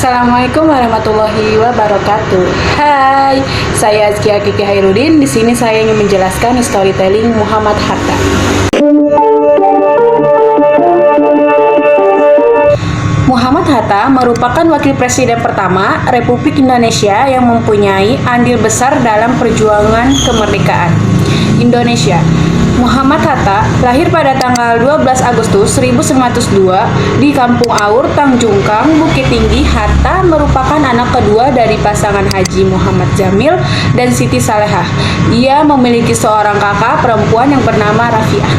Assalamualaikum warahmatullahi wabarakatuh. Hai, saya Azkia Kiki Hairudin. Di sini saya ingin menjelaskan storytelling Muhammad Hatta. Muhammad Hatta merupakan wakil presiden pertama Republik Indonesia yang mempunyai andil besar dalam perjuangan kemerdekaan Indonesia. Muhammad Hatta lahir pada tanggal 12 Agustus 1902 di Kampung Aur, Tanjungkang, Bukit Tinggi. Hatta merupakan anak kedua dari pasangan Haji Muhammad Jamil dan Siti Salehah. Ia memiliki seorang kakak perempuan yang bernama Rafiah.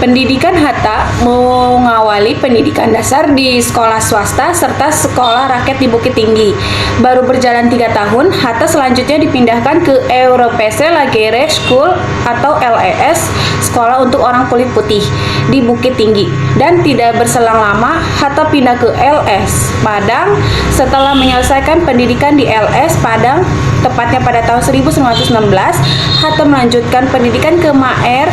Pendidikan Hatta mengawali pendidikan dasar di sekolah swasta serta sekolah rakyat di Bukit Tinggi. Baru berjalan 3 tahun, Hatta selanjutnya dipindahkan ke Europese Laguerre School atau LES, sekolah untuk orang kulit putih di Bukit Tinggi. Dan tidak berselang lama, Hatta pindah ke LS Padang. Setelah menyelesaikan pendidikan di LS Padang, tepatnya pada tahun 1916, Hatta melanjutkan pendidikan ke Maer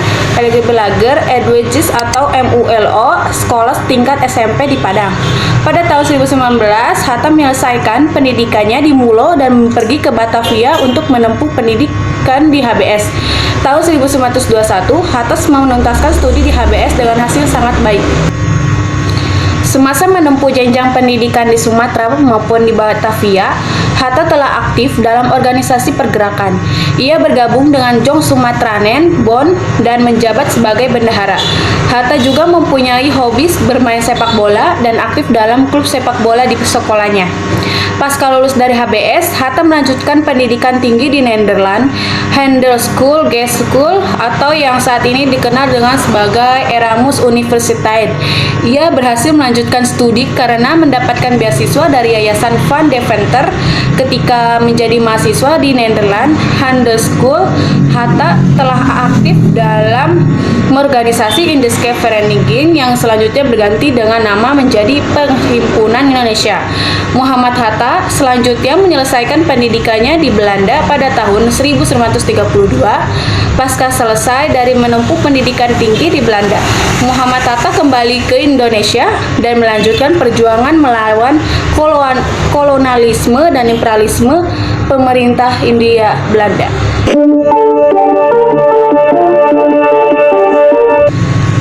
Laguerre Edwidges atau MULO, sekolah tingkat SMP di Padang. Pada tahun 1919, Hatta menyelesaikan pendidikannya di Mulo dan pergi ke Batavia untuk menempuh pendidikan di HBS. Tahun 1921, Hatta menuntaskan studi di HBS dengan hasil sangat baik. Semasa menempuh jenjang pendidikan di Sumatera maupun di Batavia, Hatta telah aktif dalam organisasi pergerakan. Ia bergabung dengan Jong Sumatranen, BON, dan menjabat sebagai bendahara. Hatta juga mempunyai hobi bermain sepak bola dan aktif dalam klub sepak bola di sekolahnya. Pasca lulus dari HBS, Hatta melanjutkan pendidikan tinggi di Nederland, Handelschool, School, atau yang saat ini dikenal dengan sebagai Erasmus Universiteit. Ia berhasil melanjutkan studi karena mendapatkan beasiswa dari Yayasan Van Deventer. Ketika menjadi mahasiswa di Nederland Handelschool, Hatta telah aktif dalam organisasi Indische Vereniging yang selanjutnya berganti dengan nama menjadi Perhimpunan Indonesia. Muhammad Hatta selanjutnya menyelesaikan pendidikannya di Belanda pada tahun 1932. Pasca selesai dari menempuh pendidikan tinggi di Belanda, Muhammad Hatta kembali ke Indonesia dan melanjutkan perjuangan melawan kolonialisme dan imperialisme pemerintah Hindia Belanda.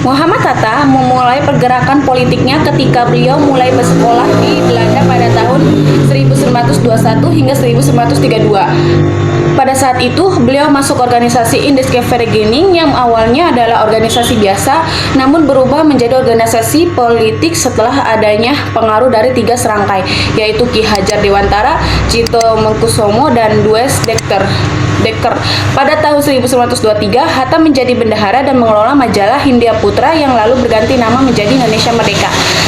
Muhammad Hatta memulai pergerakan politiknya ketika beliau mulai bersekolah di Belanda pada tahun 1921 hingga 1932. Pada saat itu, beliau masuk organisasi Indische Vereniging yang awalnya adalah organisasi biasa, namun berubah menjadi organisasi politik setelah adanya pengaruh dari 3 serangkai, yaitu Ki Hajar Dewantara, Cito Mangkusomo, dan Dues Dekker. Pada tahun 1923, Hatta menjadi bendahara dan mengelola majalah Hindia Putra yang lalu berganti nama menjadi Indonesia Merdeka.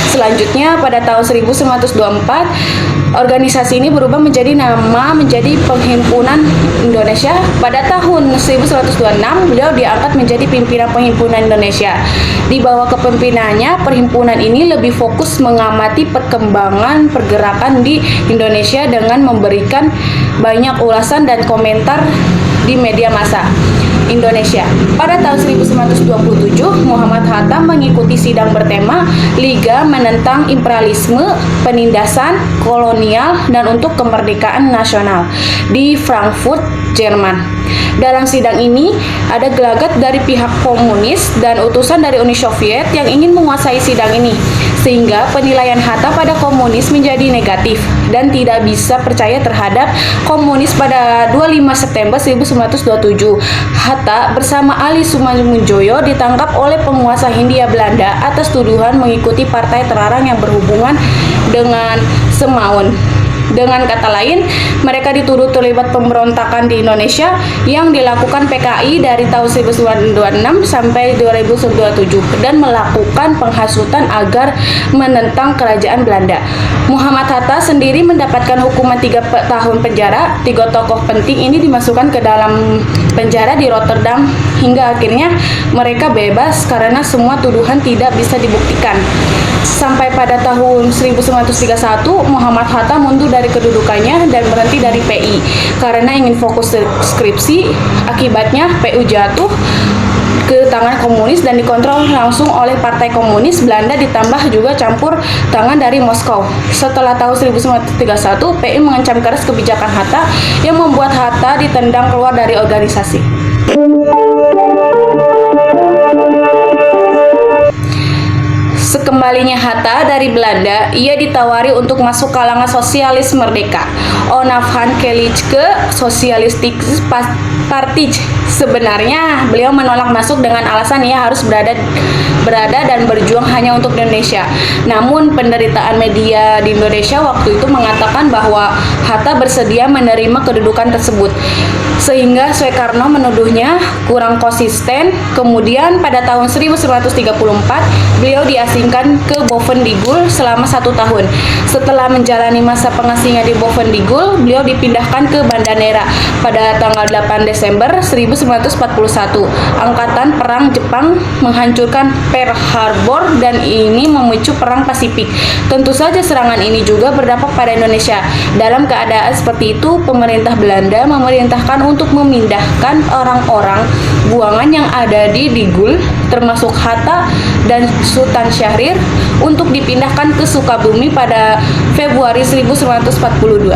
Selanjutnya, pada tahun 1924, organisasi ini berubah menjadi nama menjadi Perhimpunan Indonesia. Pada tahun 1926, beliau diangkat menjadi pimpinan Perhimpunan Indonesia. Di bawah kepemimpinannya, perhimpunan ini lebih fokus mengamati perkembangan pergerakan di Indonesia dengan memberikan banyak ulasan dan komentar di media massa Indonesia. Pada tahun 1927, Muhammad Hatta mengikuti sidang bertema Liga Menentang Imperialisme, Penindasan Kolonial, dan untuk Kemerdekaan Nasional di Frankfurt, Jerman. Dalam sidang ini, ada gelagat dari pihak komunis dan utusan dari Uni Soviet yang ingin menguasai sidang ini, sehingga penilaian Hatta pada komunis menjadi negatif dan tidak bisa percaya terhadap komunis. Pada 25 September 1927, Hatta bersama Ali Sumanmunjoyo ditangkap oleh penguasa Hindia Belanda atas tuduhan mengikuti partai terlarang yang berhubungan dengan Semaun. Dengan kata lain, mereka dituduh terlibat pemberontakan di Indonesia yang dilakukan PKI dari tahun 1926 sampai 2027 dan melakukan penghasutan agar menentang kerajaan Belanda. Muhammad Hatta sendiri mendapatkan hukuman 3 tahun penjara. 3 tokoh penting ini dimasukkan ke dalam penjara di Rotterdam hingga akhirnya mereka bebas karena semua tuduhan tidak bisa dibuktikan. Sampai pada tahun 1931, Muhammad Hatta mundur dari kedudukannya dan berhenti dari PI karena ingin fokus skripsi. Akibatnya PU jatuh ke tangan komunis dan dikontrol langsung oleh Partai Komunis Belanda, ditambah juga campur tangan dari Moskow. Setelah tahun 1931, PI mengancam keras kebijakan Hatta yang membuat Hatta ditendang keluar dari organisasi. Sekembalinya Hatta dari Belanda, ia ditawari untuk masuk kalangan sosialis merdeka, Onafhankelijke Socialistische Partij. Sebenarnya beliau menolak masuk dengan alasan ia harus berada dan berjuang hanya untuk Indonesia. Namun penderitaan media di Indonesia waktu itu mengatakan bahwa Hatta bersedia menerima kedudukan tersebut, sehingga Soekarno menuduhnya kurang konsisten. Kemudian pada tahun 1934 beliau diasingkan ke Bovendigul selama 1 tahun. Setelah menjalani masa pengasingan di Bovendigul, beliau dipindahkan ke Banda Nera pada tanggal 8 Desember 1941. Angkatan perang Jepang menghancurkan Pearl Harbor dan ini memicu perang Pasifik. Tentu saja serangan ini juga berdampak pada Indonesia. Dalam keadaan seperti itu, pemerintah Belanda memerintahkan untuk memindahkan orang-orang buangan yang ada di Digul, termasuk Hatta dan Sultan Syahrir, untuk dipindahkan ke Sukabumi pada Februari 1942.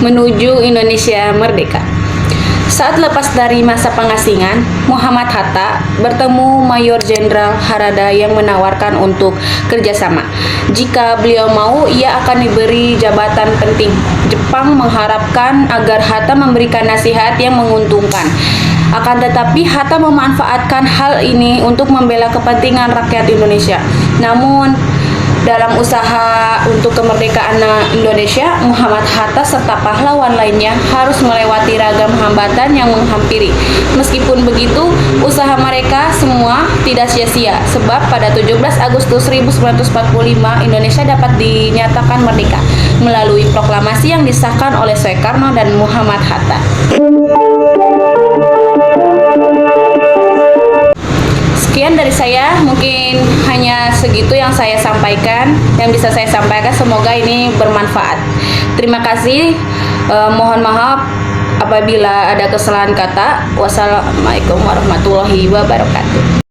Menuju Indonesia merdeka. Saat lepas dari masa pengasingan, Muhammad Hatta bertemu Mayor Jenderal Harada yang menawarkan untuk kerjasama. Jika beliau mau, ia akan diberi jabatan penting. Jepang mengharapkan agar Hatta memberikan nasihat yang menguntungkan. Akan tetapi Hatta memanfaatkan hal ini untuk membela kepentingan rakyat Indonesia. Namun dalam usaha untuk kemerdekaan Indonesia, Muhammad Hatta serta pahlawan lainnya harus melewati ragam hambatan yang menghampiri. Meskipun begitu, usaha mereka semua tidak sia-sia, sebab pada 17 Agustus 1945 Indonesia dapat dinyatakan merdeka melalui proklamasi yang disahkan oleh Soekarno dan Muhammad Hatta. Sekian dari saya, mungkin hanya segitu yang saya sampaikan, yang bisa saya sampaikan. Semoga ini bermanfaat. Terima kasih. Mohon maaf apabila ada kesalahan kata. Wassalamualaikum warahmatullahi wabarakatuh.